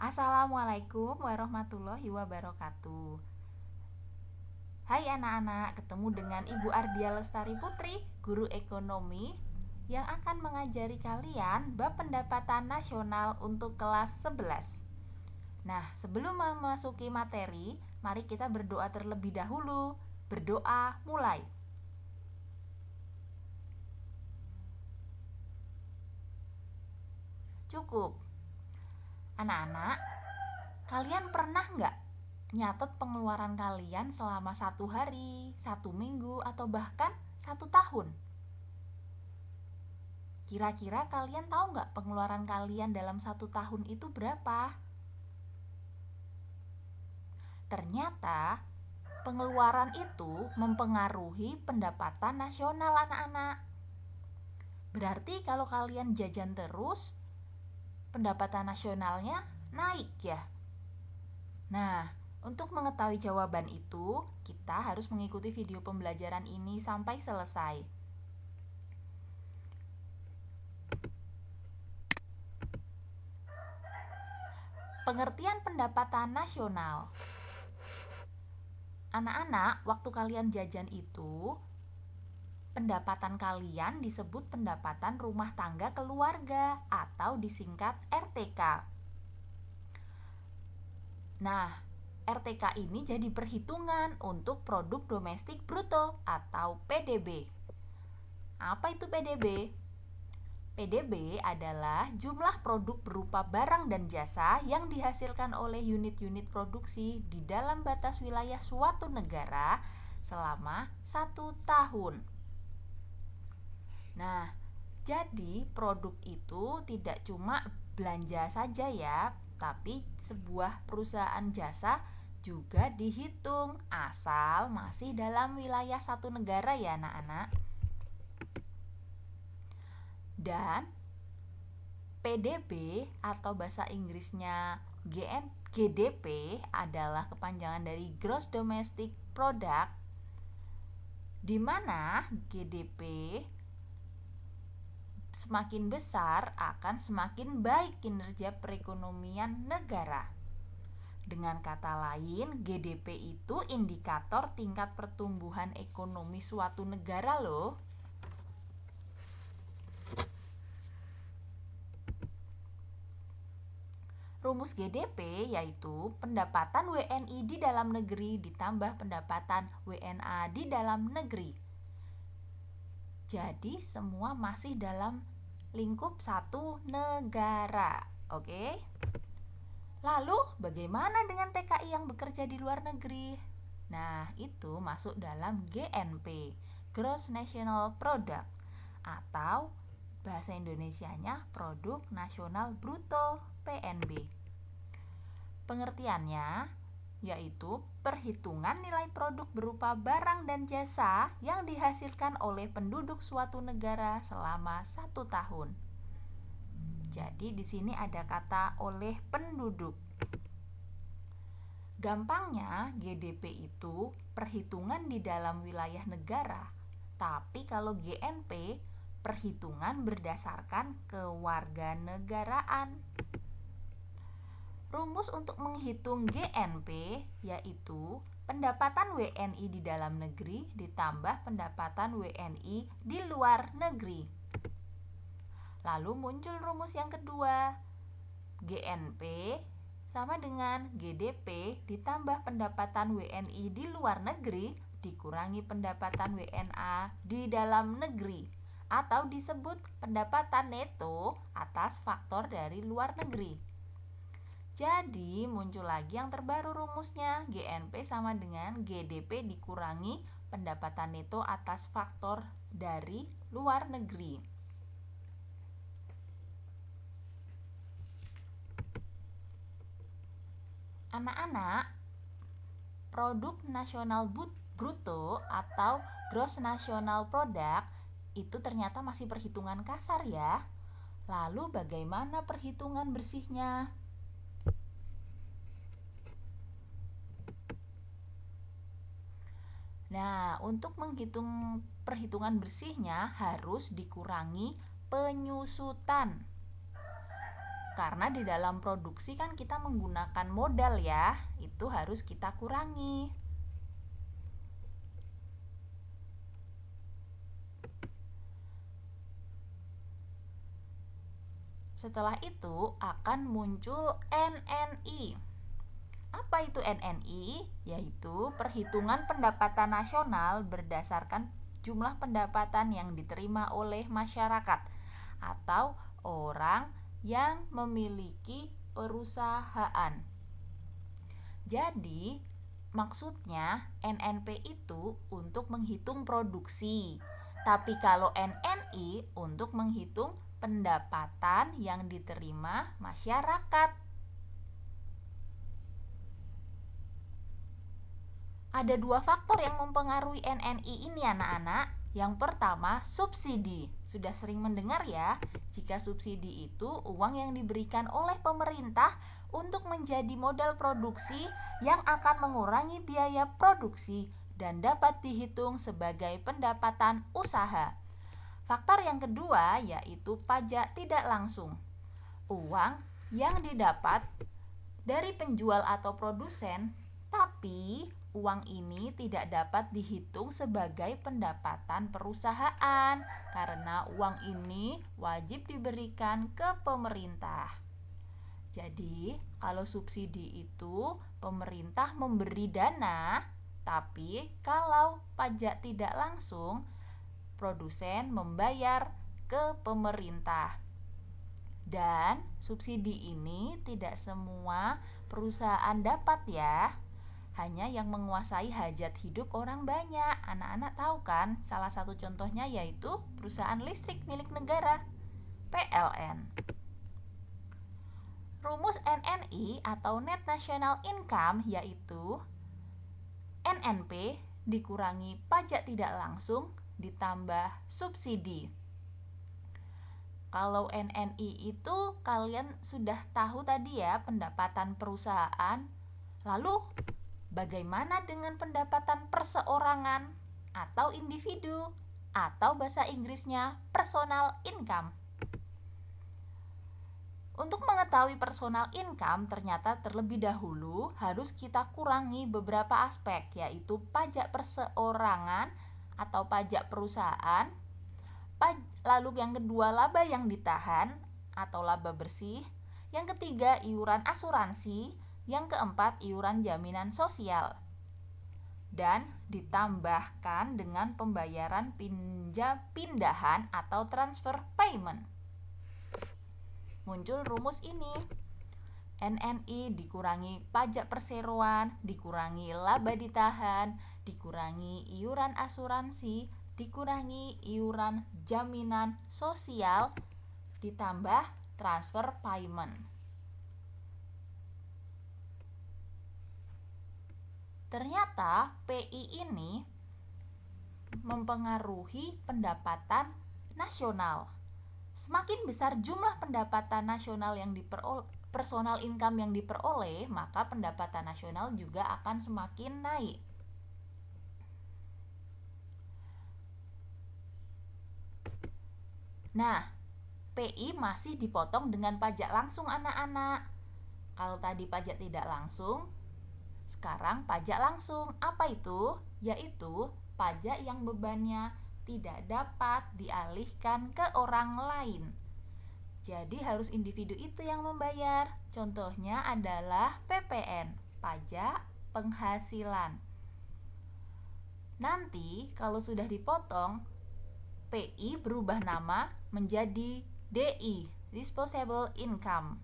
Assalamualaikum warahmatullahi wabarakatuh. Hai anak-anak, ketemu dengan Ibu Ardia Lestari Putri, guru ekonomi yang akan mengajari kalian bab pendapatan nasional untuk kelas 11. Nah, sebelum memasuki materi, mari kita berdoa terlebih dahulu. Berdoa mulai. Cukup. Anak-anak, kalian pernah nggak nyatet pengeluaran kalian selama 1 hari, 1 minggu, atau bahkan 1 tahun? Kira-kira kalian tahu nggak pengeluaran kalian dalam 1 tahun itu berapa? Ternyata pengeluaran itu mempengaruhi pendapatan nasional anak-anak. Berarti kalau kalian jajan terus, pendapatan nasionalnya naik ya. Nah, untuk mengetahui jawaban itu, kita harus mengikuti video pembelajaran ini sampai selesai. Pengertian pendapatan nasional. Anak-anak, waktu kalian jajan itu, pendapatan kalian disebut pendapatan rumah tangga keluarga atau disingkat RTK. Nah, RTK ini jadi perhitungan untuk produk domestik bruto atau PDB. Apa itu PDB? PDB adalah jumlah produk berupa barang dan jasa yang dihasilkan oleh unit-unit produksi di dalam batas wilayah suatu negara selama 1 tahun. Nah, jadi produk itu tidak cuma belanja saja ya, tapi sebuah perusahaan jasa juga dihitung asal masih dalam wilayah satu negara ya anak-anak. Dan PDB atau bahasa Inggrisnya GDP adalah kepanjangan dari Gross Domestic Product, di mana GDP semakin besar akan semakin baik kinerja perekonomian negara. Dengan kata lain, GDP itu indikator tingkat pertumbuhan ekonomi suatu negara loh. Rumus GDP yaitu pendapatan WNI di dalam negeri ditambah pendapatan WNA di dalam negeri. Jadi semua masih dalam lingkup satu negara. Oke? Lalu bagaimana dengan TKI yang bekerja di luar negeri? Nah, itu masuk dalam GNP, Gross National Product, atau bahasa Indonesianya Produk Nasional Bruto, PNB. Pengertiannya yaitu perhitungan nilai produk berupa barang dan jasa yang dihasilkan oleh penduduk suatu negara selama 1 tahun. Jadi di sini ada kata oleh penduduk. Gampangnya GDP itu perhitungan di dalam wilayah negara, tapi kalau GNP perhitungan berdasarkan kewarganegaraan. Rumus untuk menghitung GNP yaitu pendapatan WNI di dalam negeri ditambah pendapatan WNI di luar negeri. Lalu muncul rumus yang kedua, GNP sama dengan GDP ditambah pendapatan WNI di luar negeri dikurangi pendapatan WNA di dalam negeri, atau disebut pendapatan neto atas faktor dari luar negeri. Jadi muncul lagi yang terbaru rumusnya, GNP sama dengan GDP dikurangi pendapatan neto atas faktor dari luar negeri. Anak-anak, produk nasional bruto atau gross national product itu ternyata masih perhitungan kasar ya. Lalu bagaimana perhitungan bersihnya? Nah, untuk menghitung perhitungan bersihnya harus dikurangi penyusutan. Karena di dalam produksi kan kita menggunakan modal ya, itu harus kita kurangi. Setelah itu akan muncul NNI. Apa itu NNI? Yaitu perhitungan pendapatan nasional berdasarkan jumlah pendapatan yang diterima oleh masyarakat atau orang yang memiliki perusahaan. Jadi, maksudnya NNP itu untuk menghitung produksi. Tapi kalau NNI untuk menghitung pendapatan yang diterima masyarakat. Ada dua faktor yang mempengaruhi NNI ini anak-anak. Yang pertama, subsidi. Sudah sering mendengar ya, jika subsidi itu uang yang diberikan oleh pemerintah untuk menjadi modal produksi yang akan mengurangi biaya produksi dan dapat dihitung sebagai pendapatan usaha. Faktor yang kedua yaitu pajak tidak langsung. Uang yang didapat dari penjual atau produsen, tapi uang ini tidak dapat dihitung sebagai pendapatan perusahaan karena uang ini wajib diberikan ke pemerintah. Jadi, kalau subsidi itu pemerintah memberi dana, tapi kalau pajak tidak langsung, produsen membayar ke pemerintah. Dan subsidi ini tidak semua perusahaan dapat ya. Hanya yang menguasai hajat hidup orang banyak. Anak-anak tahu kan, salah satu contohnya yaitu perusahaan listrik milik negara, PLN. Rumus NNI atau Net National Income yaitu NNP dikurangi pajak tidak langsung ditambah subsidi. Kalau NNI itu kalian sudah tahu tadi ya, pendapatan perusahaan. Lalu bagaimana dengan pendapatan perseorangan atau individu atau bahasa Inggrisnya personal income? Untuk mengetahui personal income ternyata terlebih dahulu harus kita kurangi beberapa aspek, yaitu pajak perseorangan atau pajak perusahaan, lalu yang kedua laba yang ditahan atau laba bersih, yang ketiga iuran asuransi, yang keempat iuran jaminan sosial, dan ditambahkan dengan pembayaran pindahan atau transfer payment. Muncul rumus ini, NNI dikurangi pajak perseroan, dikurangi laba ditahan, dikurangi iuran asuransi, dikurangi iuran jaminan sosial, ditambah transfer payment. Ternyata PI ini mempengaruhi pendapatan nasional. Semakin besar jumlah pendapatan nasional yang personal income yang diperoleh, maka pendapatan nasional juga akan semakin naik. Nah, PI masih dipotong dengan pajak langsung anak-anak. Kalau tadi pajak tidak langsung, sekarang pajak langsung. Apa itu? Yaitu pajak yang bebannya tidak dapat dialihkan ke orang lain. Jadi harus individu itu yang membayar. Contohnya adalah PPN, pajak penghasilan. Nanti kalau sudah dipotong, PI berubah nama menjadi DI, disposable income,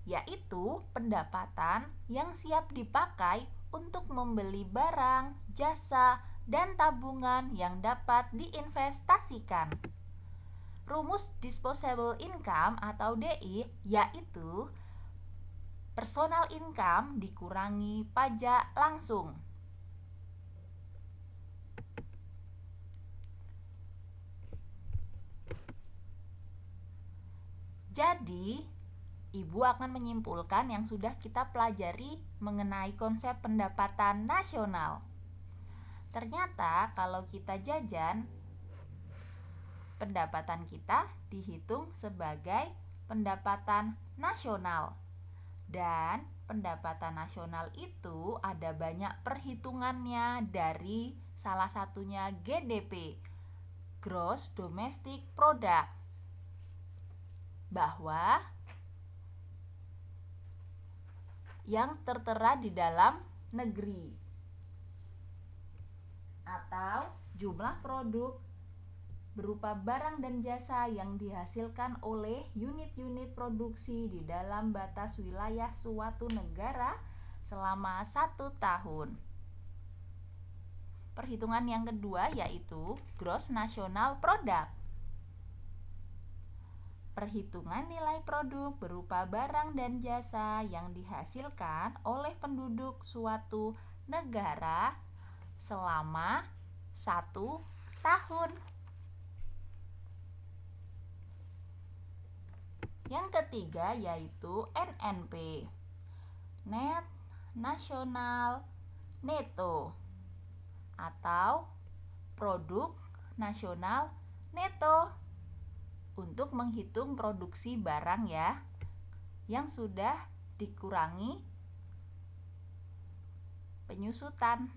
yaitu pendapatan yang siap dipakai untuk membeli barang, jasa, dan tabungan yang dapat diinvestasikan. Rumus disposable income atau DI yaitu personal income dikurangi pajak langsung. Jadi, Ibu akan menyimpulkan yang sudah kita pelajari mengenai konsep pendapatan nasional. Ternyata kalau kita jajan, pendapatan kita dihitung sebagai pendapatan nasional. Dan pendapatan nasional itu ada banyak perhitungannya, dari salah satunya GDP, Gross Domestic Product, bahwa yang tertera di dalam negeri atau jumlah produk berupa barang dan jasa yang dihasilkan oleh unit-unit produksi di dalam batas wilayah suatu negara selama 1 tahun. Perhitungan yang kedua yaitu Gross National Product. Perhitungan nilai produk berupa barang dan jasa yang dihasilkan oleh penduduk suatu negara selama 1 tahun. Yang ketiga yaitu NNP, Net National Netto, atau Produk Nasional Neto, untuk menghitung produksi barang ya, yang sudah dikurangi penyusutan.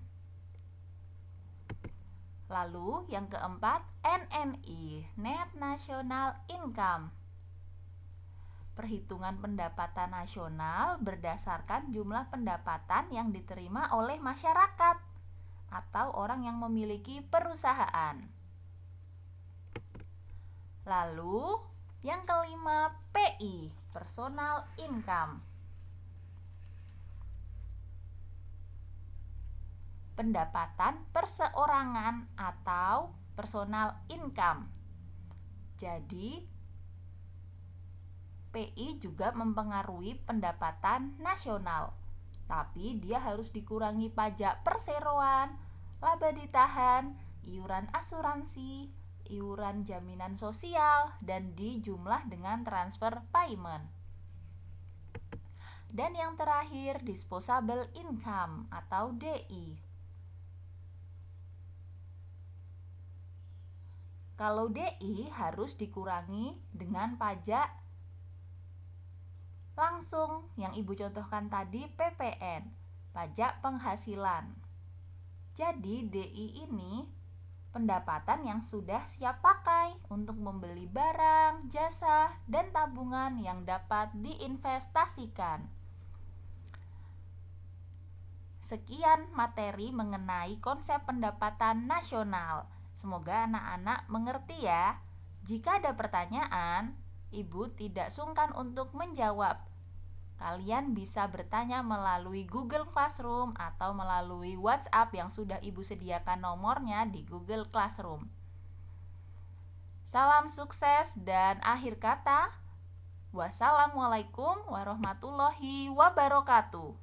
Lalu yang keempat, NNI, Net National Income. Perhitungan pendapatan nasional berdasarkan jumlah pendapatan yang diterima oleh masyarakat atau orang yang memiliki perusahaan. Lalu yang kelima, PI, Personal Income. Pendapatan perseorangan atau personal income. Jadi PI juga mempengaruhi pendapatan nasional, tapi dia harus dikurangi pajak perseroan, laba ditahan, iuran asuransi, iuran jaminan sosial, dan dijumlah dengan transfer payment. Dan yang terakhir, disposable income atau DI. Kalau DI harus dikurangi dengan pajak langsung yang Ibu contohkan tadi, PPN, pajak penghasilan. Jadi DI ini pendapatan yang sudah siap pakai untuk membeli barang, jasa, dan tabungan yang dapat diinvestasikan. Sekian materi mengenai konsep pendapatan nasional. Semoga anak-anak mengerti ya. Jika ada pertanyaan, Ibu tidak sungkan untuk menjawab. Kalian bisa bertanya melalui Google Classroom atau melalui WhatsApp yang sudah Ibu sediakan nomornya di Google Classroom. Salam sukses dan akhir kata, wassalamualaikum warahmatullahi wabarakatuh.